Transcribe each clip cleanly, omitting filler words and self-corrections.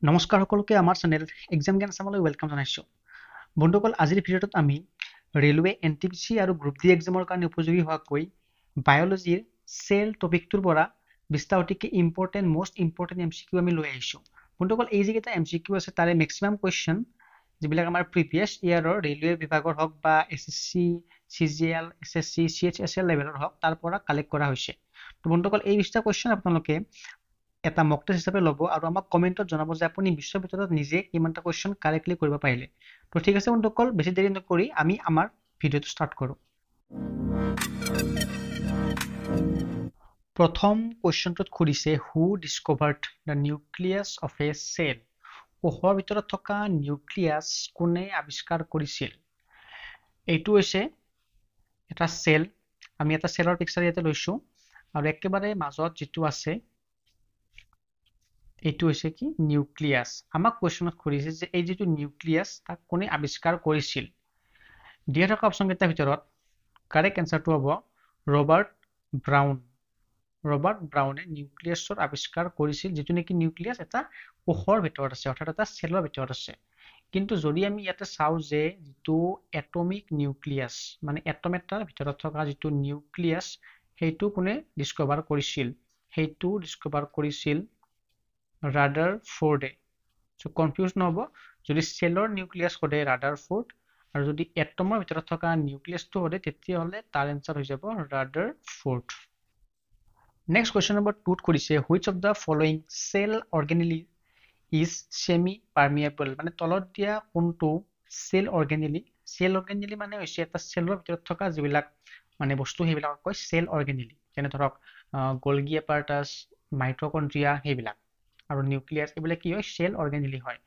নমস্কাৰ সকলোকে আমাৰ চেনেল এক্সাম জ্ঞান চামলৈ ৱেলকাম জনাইছোঁ। বন্ধুসকল, আজিৰ ভিডিঅ'টোত আমি ৰেলৱে NTPC আৰু গ্ৰুপ ডি এক্সামৰ কাৰণে উপযোগী হোৱাকৈ বায়'লজিৰ চেল টপিকটোৰ পৰা 20টা অতিকে মষ্ট ইম্পৰ্টেণ্ট MCQ আমি লৈ আহিছোঁ। বন্ধুসকল, এই যিকেইটা MCQ আছে তাৰে মেক্সিমাম কুৱেশ্যন যিবিলাক আমাৰ প্ৰিভিয়াছ ইয়াৰৰ ৰেলৱে বিভাগৰ হওক বা SSC, CGL, SSC, CHSL লেভেলৰ হওক তাৰ পৰা কালেক্ট কৰা হৈছে। তো বন্ধুসকল, এই 20টা কুৱেশ্যন আপোনালোকে এটা মক টেষ্ট হিচাপে ল'ব আৰু আমাক কমেণ্টত জনাব যে আপুনি 20ৰ ভিতৰত নিজে কিমানটা কুৱেশ্যন কাৰেক্টলি কৰিব পাৰিলে। তো ঠিক আছে বন্ধুসকল, বেছি দেৰি নকৰি আমি আমাৰ ভিডিঅ'টো ষ্টাৰ্ট কৰোঁ। প্ৰথম কুৱেশ্যনটোত সুধিছে who discovered the nucleus of a cell. কোষৰ ভিতৰত থকা নিউক্লিয়াছ কোনে আৱিষ্কাৰ কৰিছিল? এইটো হৈছে এটা চেল। আমি এটা চেলৰ পিকচাৰ ইয়াতে লৈছোঁ আৰু একেবাৰে মাজত যিটো আছে এইটো হৈছে কি নিউক্লিয়াছ। আমাক কুৱেশ্যনত সুধিছে যে এই যিটো নিউক্লিয়াছ তাক কোনে আৱিষ্কাৰ কৰিছিল? দিয়া থকা অপশ্যন কেইটাৰ ভিতৰত কাৰেক্ট এনচাৰটো হ'ব ৰবাৰ্ট ব্ৰাউন। ৰবাৰ্ট ব্ৰাউনে নিউক্লিয়াছৰ আৱিষ্কাৰ কৰিছিল, যিটো নেকি নিউক্লিয়াছ এটা কোষৰ ভিতৰত আছে, অৰ্থাৎ এটা চেলৰ ভিতৰত আছে। কিন্তু যদি আমি ইয়াতে চাওঁ যে যিটো এটমিক নিউক্লিয়াছ মানে এটম এটাৰ ভিতৰত থকা যিটো নিউক্লিয়াছ সেইটো কোনে ডিস্কভাৰ কৰিছিল? সেইটো ডিস্কভাৰ কৰিছিল ৰাদাৰফোৰ্ডে। সো কনফিউজ নহ'ব, যদি চেলৰ নিউক্লিয়াছ সোধে ৰাদাৰফোৰ্ড আৰু যদি এটমৰ ভিতৰত থকা নিউক্লিয়াছটো সোধে তেতিয়াহ'লে তাৰ এনচাৰ হৈ যাব ৰাদাৰফোৰ্ড। নেক্সট কুৱেশ্যন নম্বৰ 2ত সুধিছে which of the following cell organelle is semi permeable. মানে তলত দিয়া কোনটো চেল অৰ্গেনেলি মানে হৈছে এটা চেলৰ ভিতৰত থকা যিবিলাক মানে বস্তু সেইবিলাকক কয় চেল অৰ্গেনেলি। যেনে ধৰক গলগি এপাৰ্টাছ, মাইটকণ্ড্ৰিয়া সেইবিলাক, আৰু নিউক্লিয়াছ এইবিলাক কি হয় চেল অৰ্গেনেলি হয়।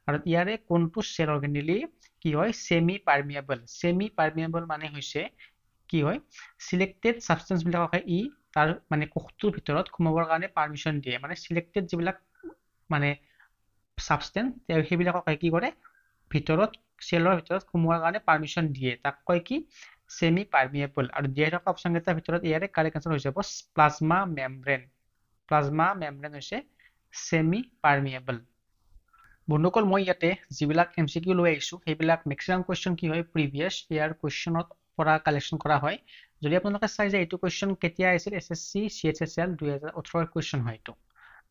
আৰু ইয়াৰে কোনটো চেল অৰ্গেনেলি কি হয় সেমি পাৰ্মিয়েবল। সেমি পাৰ্মিয়েবল মানে হৈছে কি হয় সিলেক্টেড সাবষ্টেন্স বিলাককে ই তাৰ মানে কোষটোৰ ভিতৰত সোমাবৰ কাৰণে পাৰমিশন দিয়ে। মানে সিলেক্টেড যিবিলাক মানে সাবষ্টেন্স সেইবিলাকক কি কৰে ভিতৰত চেলৰ ভিতৰত সোমোৱাৰ কাৰণে পাৰমিশন দিয়ে, তাক কয় কি সেমি পাৰ্মিয়েবল। আৰু দিয়া থকা অপশ্যন কেইটাৰ ভিতৰত ইয়াৰে কাৰেক্ট আনসাৰ হৈ যাব প্লাজমা মেমব্ৰেন। প্লাজমা মেমব্ৰেন হৈছে সেমি পাৰ্মিয়েবল। বন্ধুসকল, মই ইয়াতে যিবিলাক MCQ লৈ আহিছোঁ সেইবিলাক মেক্সিমাম কুৱেশ্যন কি হয় প্ৰিভিয়াছ ইয়াৰ কুৱেশ্যনত পৰা কালেকশ্যন কৰা হয়। যদি আপোনালোকে চাই যে এইটো কুৱেশ্যন কেতিয়া আহিছিল SSC CHSL 2018 কুৱেশ্যন হয় এইটো।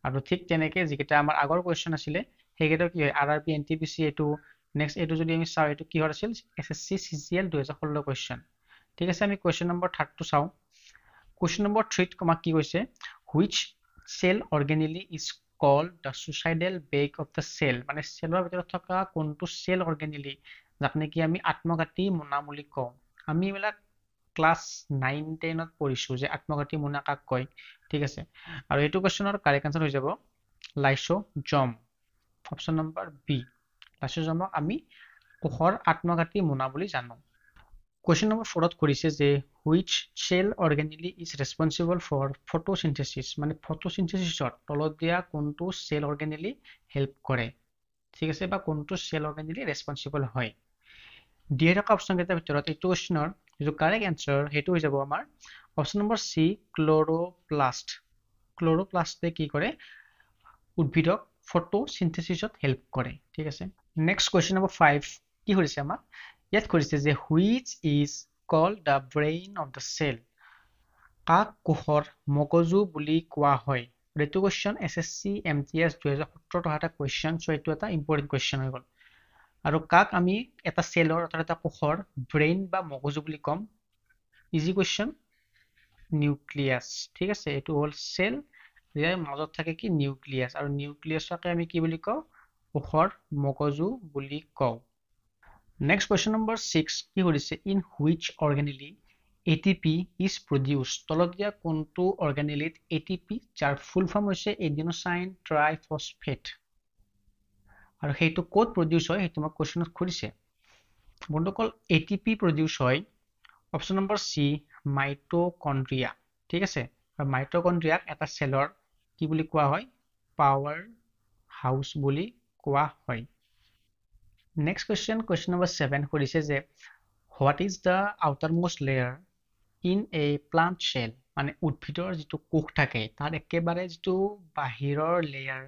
আৰু ঠিক তেনেকে যিকেইটা আমাৰ আগৰ কুৱেশ্যন আছিলে সেইকেইটাও কি হয় RRB NTPC এইটো। নেক্সট এইটো যদি আমি চাওঁ এইটো কিহৰ আছিল SSC CGL 2016 কুৱেশ্যন। ঠিক আছে, আমি কুৱেশ্যন নম্বৰ 3টো চাওঁ। কুৱেশ্যন নম্বৰ 3ত আমাক কি কৈছে which cell organelle is called the suicidal bag of the cell. মানে চেলৰ ভিতৰত থকা কোনটো চেল অৰ্গেনেলি যাক নেকি আমি আত্মঘাতী মোনা বুলি কওঁ। আমি এইবিলাক ক্লাছ 9-10ত পঢ়িছোঁ যে আত্মঘাতী মোনা কাক কয়। ঠিক আছে, আৰু এইটো কুৱেশ্যনৰ কাৰেক্ট আনসাৰ হৈ যাব লাইসোজম। অপশ্যন নম্বৰ বি, লাইসোজমক আমি কোষৰ আত্মঘাতী মোনা বুলি জানো। কুৱেশ্যন নম্বৰ 4ত কৰিছে যে which cell organelle is responsible for photosynthesis. মানে ফটোচিনথেচিছত তলত দিয়া কোনটো চেল অৰ্গেনেলি হেল্প কৰে, ঠিক আছে, বা কোনটো চেল অৰ্গেনেলি ৰেছপনচিবল হয়। দিয়া থকা অপশ্যন কেইটাৰ ভিতৰত এইটো কুৱেশ্যনৰ যিটো কাৰেক্ট এনচাৰ সেইটো হৈ যাব আমাৰ অপশ্যন নম্বৰ চি ক্লৰোপ্লাষ্ট। ক্লৰোপ্লাষ্টে কি কৰে উদ্ভিদক ফটোচিনথেচিছত হেল্প কৰে। ঠিক আছে, নেক্সট কুৱেশ্যন নম্বৰ 5 কি কৰিছে আমাক ইয়াত কৰিছে যে which is called the brain of the cell. কাক কোষৰ মগজু বুলি কোৱা হয়? এইটো কুৱেশ্যন SSC MTS 2017 অহা এটা কুৱেশ্যন। চ' এইটো এটা ইম্পৰ্টেণ্ট কুৱেশ্যন হৈ গ'ল। আৰু কাক আমি এটা চেলৰ অৰ্থাৎ এটা কোষৰ ব্ৰেইন বা মগজু বুলি ক'ম? Easy question, nucleus. ঠিক আছে, এইটো হ'ল চেল, ইয়াৰ মাজত থাকে কি নিউক্লিয়াছ, আৰু নিউক্লিয়াছকে আমি কি বুলি কওঁ কোষৰ মগজু বুলি কওঁ। নেক্সট কুৱেশ্যন নম্বৰ 6 কি সুধিছে in which organelle ATP is produce. তলত দিয়া কোনটো অৰ্গেনেলিত ATP যাৰ ফুল ফৰ্ম হৈছে এডিনোচাইন ট্ৰাইফচফেট, আৰু সেইটো ক'ত প্ৰডিউচ হয় সেইটো আমাক কুৱেশ্যনত সুধিছে। বন্ধুসকল, ATP প্ৰডিউচ হয় অপশ্যন নম্বৰ চি মাইটকণ্ড্ৰিয়া। ঠিক আছে, আৰু মাইটকণ্ড্ৰিয়াক এটা চেলৰ কি বুলি কোৱা হয় পাৱাৰ হাউচ বুলি কোৱা হয়। নেক্সট কুৱেশ্যন, কুৱেশ্যন নম্বৰ 7 সুধিছে যে what is the outermost layer in a plant cell. মানে উদ্ভিদৰ যিটো কোষ থাকে তাৰ একেবাৰে যিটো বাহিৰৰ লেয়াৰ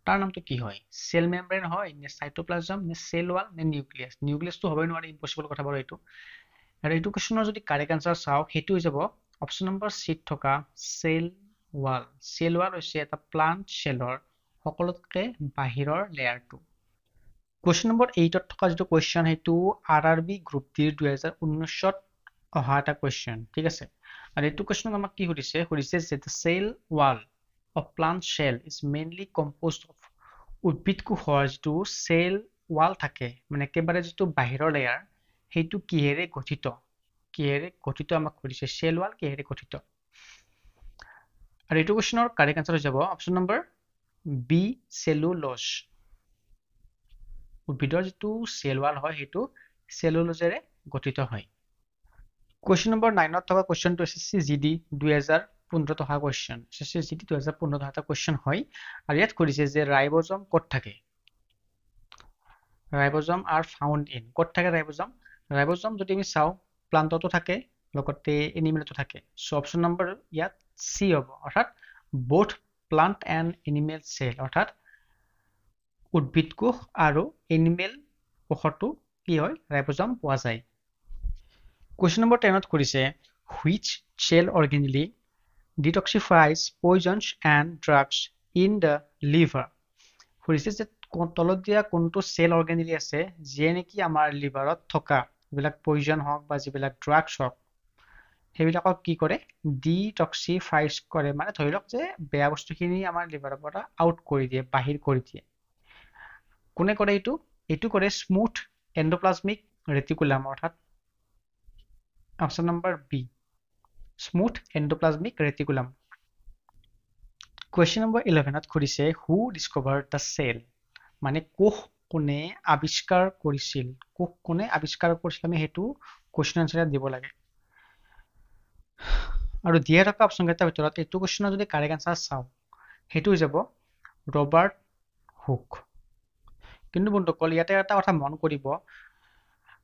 তাৰ নামটো কি হয় সেল মেমব্ৰেন হয় নে সাইটোপ্লাজম নে সেল ওয়াল নে নিউক্লিয়াস নিউক্লিয়াসটো হ'বই নোৱাৰে ইম্পসিবল কথা বাৰু এইটো আৰু এইটো কোৱেশ্চনৰ যদি কাৰেক্ট আনসাৰ চাও সেইটো হৈ যাব অপচন নম্বৰ সি থকা সেল ওয়াল হৈছে এটা প্লান্ট সেলৰ সকলোতকৈ বাহিৰৰ লেয়াৰটো কোৱেশ্চন নম্বৰ 8 থকা যেটো কোৱেশ্চন হেতু আৰআৰবি গ্ৰুপ ডিৰ 2019 ত অহা এটা কোৱেশ্চন ঠিক আছে আৰু এইটো কোৱেশ্চন আমাক কি সুধিছে যে the cell wall of plant shell is mainly composed of উদ্ভিদ কোষৰ যেটো সেল ওয়াল থাকে মানে একেবাৰে যেটো বাহিৰৰ লেয়াৰ হেতু কিহেৰে গঠিত আমাক সুধিছে সেল ওয়াল কিহেৰে গঠিত আৰু এইটো কোৱেশ্চনৰ কাৰেক্ট আনসাৰ হৈ যাব অপচন নম্বৰ বি সেলুলোজ উদ্ভিদৰ যেটো সেল ওয়াল হয় হেতু সেলুলোজেৰে গঠিত হয় কোৱেশ্চন নম্বৰ 9 থকা কোৱেশ্চনটো এসএসসি জিডি 2015 অহা কোৱেশ্চন এসএসসি জিডি 2015 অহা কোৱেশ্চন হয় আৰু ইয়াত কৰিছে যে ৰাইবোজম ক'ত থাকে ৰাইবোজম আৰ ফাউন্ড ইন ক'ত থাকে ৰাইবোজম যদি আমি চাও প্লান্টতো থাকে লগতে এনিমেলতো থাকে সো অপচন নম্বৰ ইয়াত সি হ'ব অৰ্থাৎ both plant and animal cell অৰ্থাৎ উদ্ভিদ কোষ আৰু এনিমেল কোষটো কি হয় ৰাইবোজম পোৱা যায় Question number 10 ত কৰিছে which cell organelle detoxifies poisons and drugs in the liver কৰিছে যে তলত দিয়া কোনটো সেল অৰ্গেনেলি আছে যে নেকি আমাৰ লিভাৰত থকা বিলাক পয়জন হওক বা যিবিলাক ড্ৰাগছ হওক হেবিলাকক কি কৰে ডিটক্সিফাইজ কৰে মানে ধৰিলক যে বেয়া বস্তুখিনি আমাৰ লিভাৰৰ পৰা আউট কৰি দিয়ে বাহিৰ কৰি দিয়ে কোনে কৰে এইটো কৰে স্মুথ এন্ডোপ্লাজমিক ৰেটিকুলাম অৰ্থাৎ option number B smooth endoplasmic reticulum question number 11 ত কৰিছে হু ডিসকভাৰ্ড দ্য সেল মানে কোষ কোনে আৱিষ্কাৰ কৰিছিল আমি হেতু কোৱেশ্চন আনসাৰ দিব লাগে আৰু দিয়া থকা অপচন কেইটাৰ ভিতৰত এইটো কোৱেশ্চনৰ যদি কাৰেক্ট আনসাৰ চাও হেতু হৈ যাব ৰবাৰ্ট হুক কিন্তু বন্ধুসকল ইয়াতে এটা কথা মন কৰিব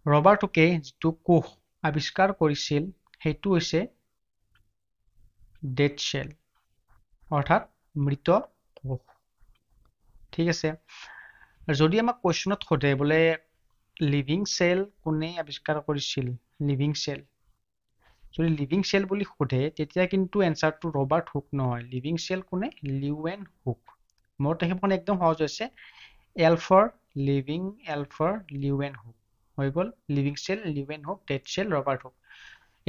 ৰবাৰ্ট হুকে যেটো কোষ আৱিষ্কাৰ কৰিছিল হেতু হৈছে ডেড সেল অৰ্থাৎ মৃত কোষ ঠিক আছে যদি আমাক কোৱেশ্চনত সোধে বলে লিভিং সেল কোনে আৱিষ্কাৰ কৰিছিল লিভিং সেল যদি লিভিং সেল বুলি সোধে তেতিয়া কিন্তু এনসাৰটো ৰবাৰ্ট হুক নহয় লিভিং সেল কোনে লিউৱেন হুক মোৰ তেখেতখন একদম সহজ হৈছে L for living L for Leeuwenhoek হৈ গল living cell Leeuwenhoek dead cell Robert Hooke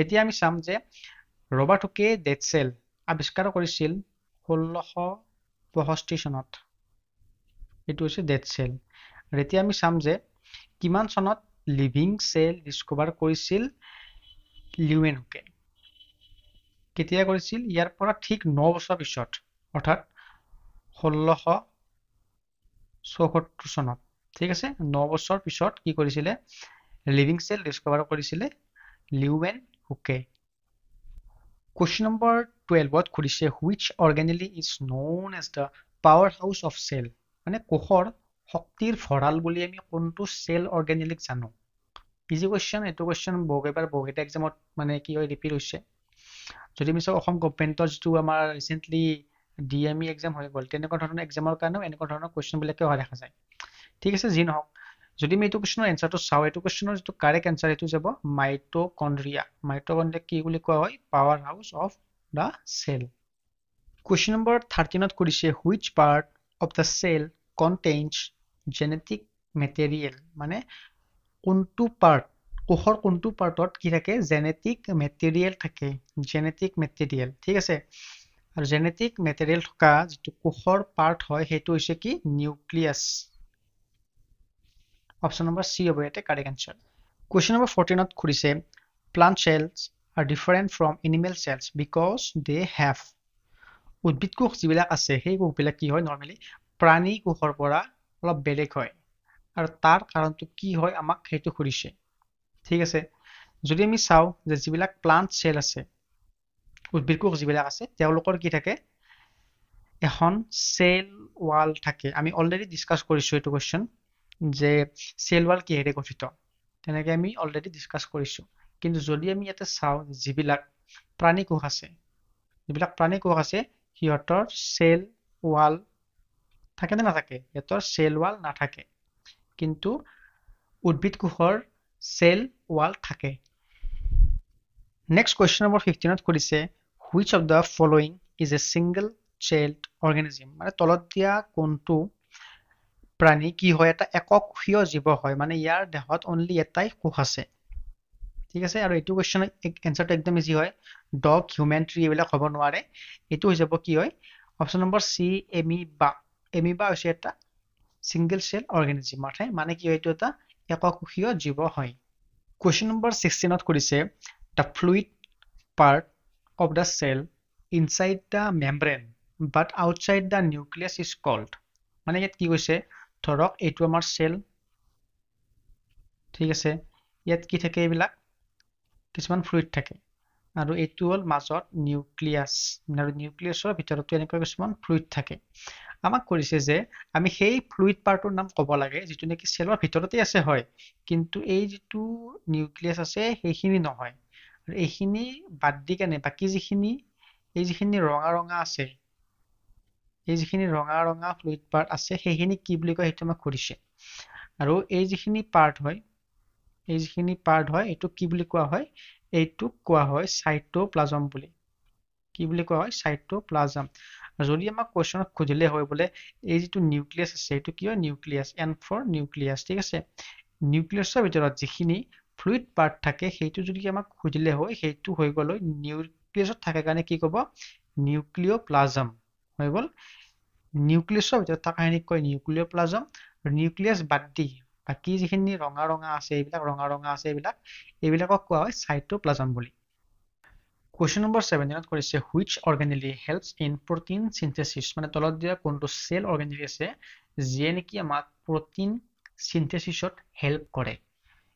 এতিয়া আমি চাম যে ৰবাৰ্ট হুকে ডেড সেল আৱিষ্কাৰ কৰিছিল 1665 চনত এটো হৈছে ডেড সেল আৰু এতিয়া আমি চাম যে কিমান চনত লিভিং সেল ডিসকভাৰ কৰিছিল লিউৱেন হুকে কেতিয়া কৰিছিল ইয়াৰ পৰা ঠিক 9 বছৰ পিছত অৰ্থাৎ 1674 চনত ঠিক আছে 9 বছৰ পিছত কি কৰিছিলে লিভিং সেল ডিসকভাৰ কৰিছিলে লিউৱেন হুকে Question number 12 ত কৰিছে which organelle is known as the powerhouse of cell মানে কোষৰ শক্তিৰ ভঁৰাল বুলি আমি কোনটো সেল অৰ্গেনেলিক জানো ইজি কোৱেশ্চন এটো কোৱেশ্চন বহুকেইটা এক্সামত মানে কি হয় ৰিপিট হৈছে যদি আমি চাও অসম গভৰ্ণমেণ্টৰ যেটো আমাৰ ৰিসেন্টলি ডিএমই এক্সাম হৈ গল তেনেকুৱা ধৰণৰ এক্সামৰ কাৰণেও এনেকুৱা ধৰণৰ কোৱেশ্চন বিলাকে অহা দেখা যায় ঠিক আছে যি নহওক যদি আমি এইটো কোৱেশ্চনৰ এনসাৰটো চাও এইটো কোৱেশ্চনৰ যেটো কাৰেক্ট এনসাৰ এটো যাব মাইটোকন্ড্ৰিয়া কি বুলি কোৱা হয় power house of the cell Question number 13 ত কৰিছে which part of the cell contains genetic material মানে কোনটো পাৰ্ট কোষৰ কোনটো পাৰ্টত কি থাকে জেনেটিক মেটেৰিয়েল থাকে জেনেটিক মেটেৰিয়েল ঠিক আছে আৰু জেনেটিক মেটেৰিয়েল থকা যেটো কোষৰ পাৰ্ট হয় হেতু হৈছে কি নিউক্লিয়াছ অপচন নম্বৰ সি হ'ব এতে কাৰেক্ট আনসাৰ Question number 14 ত কৰিছে plant cells are different from animal cells because they have উদ্ভিদ কোষ যিবিলাক আছে সেই কোষবিলাক কি হয় নৰমালি প্ৰাণী কোষৰ পৰা অলপ বেলেগ হয় আৰু তাৰ কাৰণটো কি হয় আমাক হেতু কৰিছে ঠিক আছে যদি আমি চাও যে যিবিলাক প্লান্ট সেল আছে উদ্ভিদ কোষ যিবিলাক আছে তেওঁলোকৰ কি থাকে এখন সেল ওয়াল থাকে আমি অলৰেডি ডিসকাস কৰিছো এটো কোৱেশ্চন যে সেল ওয়াল কিহেৰে গঠিত তেনেকৈ আমি অলৰেডি ডিসকাস কৰিছো কিন্তু যদি আমি ইয়াতে চাও যিবিলাক প্ৰাণী কোষ আছে সিহঁতৰ সেল ওয়াল থাকে নে নাথাকে ইহঁতৰ সেল ওয়াল নাথাকে কিন্তু উদ্ভিদ কোষৰ সেল ওয়াল থাকে নেক্সট কোয়েশ্চন নম্বৰ 15ত কৰিছে which of the following is a single celled organism মানে তলত দিয়া কোনটো প্ৰাণী কি হয় এটা এককোষীয় জীৱ হয় মানে ইয়াৰ দেহত অনলি এটাই কোষ আছে ঠিক আছে আৰু এইটো কোয়েশ্চনৰ এনসাৰটো একদম ইজি হয় ডগ হিউম্যান ট্ৰি এইবিলাক হ'ব নোৱাৰে এইটো হৈ যাব কি হয় অপচন নম্বৰ সি এমিবা এমিবা হৈছে এটা সিঙ্গল সেল অৰ্গানিজম মানে কি হয় এইটো এটা এককোষীয় জীৱ হয় কোয়েশ্চন নম্বৰ 16ত কৰিছে the fluid part of the cell inside the membrane but outside the nucleus is called মানে ইয়াত কি কৈছে ধৰক এইটো আমাৰ সেল ঠিক আছে ইয়াত কি থাকে এইবিলাক কিছুমান ফ্লুইড থাকে আৰু এইটো হল মাজত নিউক্লিয়াস আৰু নিউক্লিয়াসৰ ভিতৰতো এনেকুৱা কিছুমান ফ্লুইড থাকে আমাক কৰিছে যে আমি সেই ফ্লুইড পাৰ্টৰ নাম ক'ব লাগে যেটো নেকি সেলৰ ভিতৰতে আছে হয় কিন্তু এই যেটো নিউক্লিয়াস আছে সেইখিনি নহয় আৰু এইখিনি বাদ দি কেনে বাকি যিখিনি এই যিখিনি ৰঙা ৰঙা আছে এই যিখিনি ৰঙা ৰঙা ফ্লুইড পাৰ্ট আছে সেইখিনি কি বুলি কয় সেইটো আমাক কৰিছে আৰু এই যিখিনি পাৰ্ট হয় এইটো কি বুলি কোৱা হয় এইটো কোৱা হয় সাইটোপ্লাজম বুলি কি বুলি কোৱা হয় সাইটোপ্লাজম যদি আমাক কোৱেশ্চনত খুজিলে হয় বলে এই যেটো নিউক্লিয়াস আছে এইটো কি হয় নিউক্লিয়াস এন ফৰ নিউক্লিয়াস ঠিক আছে নিউক্লিয়াসৰ ভিতৰত যিখিনি ফ্লুইড পাৰ্ট থাকে সেইটো যদি আমাক খুজিলে হয় সেইটো হৈ গল নিউক্লিয়াসত থাকে কাৰণে কি ক'ব নিউক্লিওপ্লাজম হৈ গল নিউক্লিয়াসৰ ভিতৰত থকা হেনিক কয় নিউক্লিওপ্লাজম নিউক্লিয়াস বাদ দি বাকি যিখিনি ৰঙা ৰঙা আছে এইবিলাকক কোৱা হয় সাইটোপ্লাজম বুলি Question number 17 কৰিছে which organelle helps in protein synthesis মানে তলত দিয়া কোনটো সেল organelle আছে যিয়ে নেকি আমাক protein synthesisত help কৰে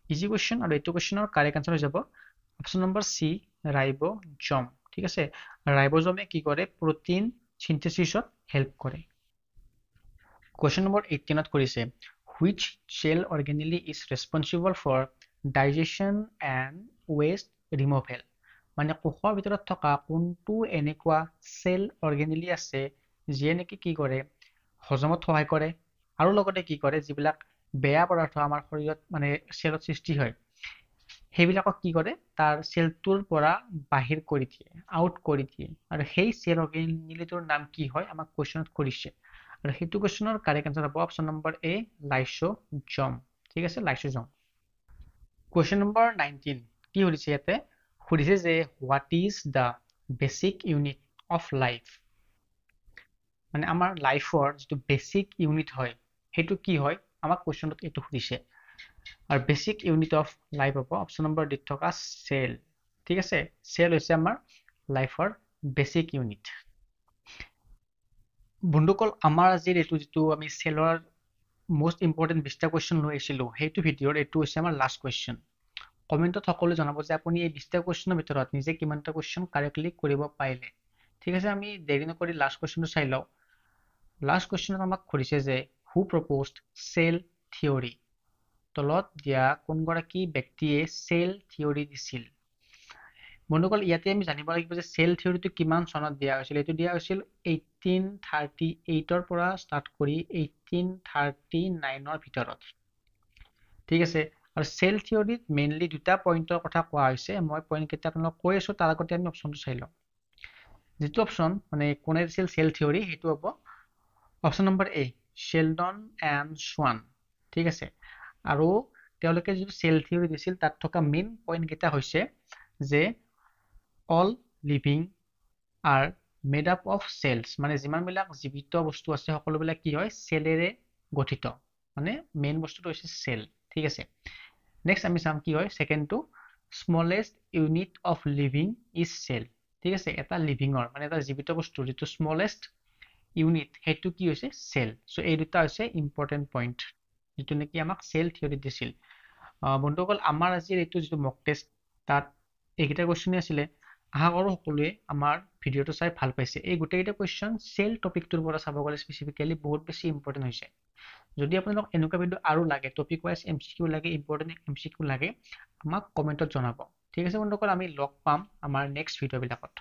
ইজি কোৱেশ্চন আৰু এইটো কোৱেশ্চনৰ কাৰেক্ট আনসাৰ হৈ যাব অপচন নম্বৰ সি ৰাইবোজম ঠিক আছে ৰাইবোজমে কি কৰে protein synthesisত help কৰে Question number 18 কৰিছে which cell organelle is responsible for digestion and waste removal মানে কোষৰ ভিতৰত থকা কোনটো এনেকুৱা সেল অৰ্গেনেলি আছে যিয়ে নেকি কি কৰে হজমত সহায় কৰে আৰু লগতে কি কৰে যিবিলাক বেয়া পদাৰ্থ আমাৰ শৰীৰত মানে সেলত সৃষ্টি হয় সেইবিলাকক কি কৰে তাৰ সেলটোৰ পৰা বাহিৰ কৰি দিয়ে আউট কৰি দিয়ে আৰু সেই সেল অৰ্গেনেলিটোৰ নাম কি হয় আমাক কোৱেশ্চনত কৰিছে আৰু সেইটো কোৱেশ্চনৰ কাৰেক্ট আনসাৰ হ'ব অপচন নম্বৰ এ লাইসোজম ঠিক আছে লাইসোজম কোৱেশ্চন নম্বৰ 19 কি হৈছে ইয়াতে সুধিছে যে what is the basic unit of life মানে আমাৰ লাইফৰ যেটো বেসিক ইউনিট হয় হেতু কি হয় আমাক কোৱেশ্চনত এটো সুধিছে আৰু বেসিক ইউনিট অফ লাইফ হ'ব অপচন নম্বৰ ডি থকা সেল ঠিক আছে সেল হৈছে আমাৰ লাইফৰ বেসিক ইউনিট বন্ধুকল আমাৰ আজিৰ এটো যেটো আমি সেলৰ মোস্ট ইম্পৰ্টেন্ট 20টা কোৱেশ্চন লৈ আছিলো হেতু ভিডিঅৰ এটো হৈছে আমাৰ লাষ্ট কোৱেশ্চন কমেন্টত সকলো জনাব যে আপুনি এই 20টা কোৱেশ্চনৰ ভিতৰত নিজে কিমানটা কোৱেশ্চন কাৰেক্টলি কৰিব পাৰিলে ঠিক আছে আমি দেৰি নকৰি লাষ্ট কোৱেশ্চনটো চাই লও লাষ্ট কোৱেশ্চনত আমাক কৰিছে যে হু প্ৰপ'জড সেল থিওৰি তলত দিয়া কোনগৰাকী ব্যক্তিয়ে সেল থিওৰি দিছিল বন্ধুকল ইয়াতে আমি জানিব লাগিব যে সেল থিওৰিটো কিমান চনত দিয়া হৈছিল এটো দিয়া হৈছিল 1838 ৰ পৰা ষ্টাৰ্ট কৰি 1839 ৰ ভিতৰত ঠিক আছে আৰু সেল থিওৰিত মেইনলি দুটা পইণ্টৰ কথা কোৱা হৈছে মই পইণ্ট কেইটা আপোনাক কৈ আছো তাৰ আগতে আমি অপচনটো চাই লওঁ যেটো অপচন মানে কোনে দিছিল সেল থিওৰি হেতু হ'ব option number A Schleiden and Schwann ঠিক আছে আৰু তেওঁলোকে যেটো সেল থিওৰি দিছিল তাত থকা মেইন পইণ্ট কেইটা হৈছে যে all living are made up of cells মানে যিমান বিলাক জীৱিত বস্তু আছে সকলো বিলাক কি হয় সেলেৰে গঠিত মানে মেইন বস্তুটো হৈছে সেল ঠিক আছে নেক্সট আমি চাম কি হয় second to smallest unit of living is cell ঠিক আছে এটা লিভিংৰ মানে এটা জীৱিত বস্তু যেটো স্মলেষ্ট ইউনিট হেতু কি হৈছে সেল সো এই দুটা হৈছে ইম্পৰ্টেন্ট পইণ্ট যেটো নেকি আমাক সেল থিওৰি দিছিল বন্ধুসকল আমাৰ আজিৰ এটো যেটো মক টেষ্ট তাত এইকেইটা কোৱেশ্চন আছিল আশা কৰো সকলোৱে আমাৰ ভিডিঅটো চাই ভাল পাইছে এই গোটেইটা কোৱেশ্চন সেল টপিকটোৰ পৰা চাব গলে স্পেসিফিক্যালি বহুত বেছি ইম্পৰ্টেন্ট হৈছে যদি আপোনালোক এনেকুৱা ভিডিও আৰু লাগে টপিক ওয়াইজ এমসিকিউ লাগে ইম্পৰ্টেন্ট এমসিকিউ লাগে আমাক কমেন্টত জনাব ঠিক আছে বন্ধুসকল আমি লগ পাম আমাৰ নেক্সট ভিডিও বিলাকত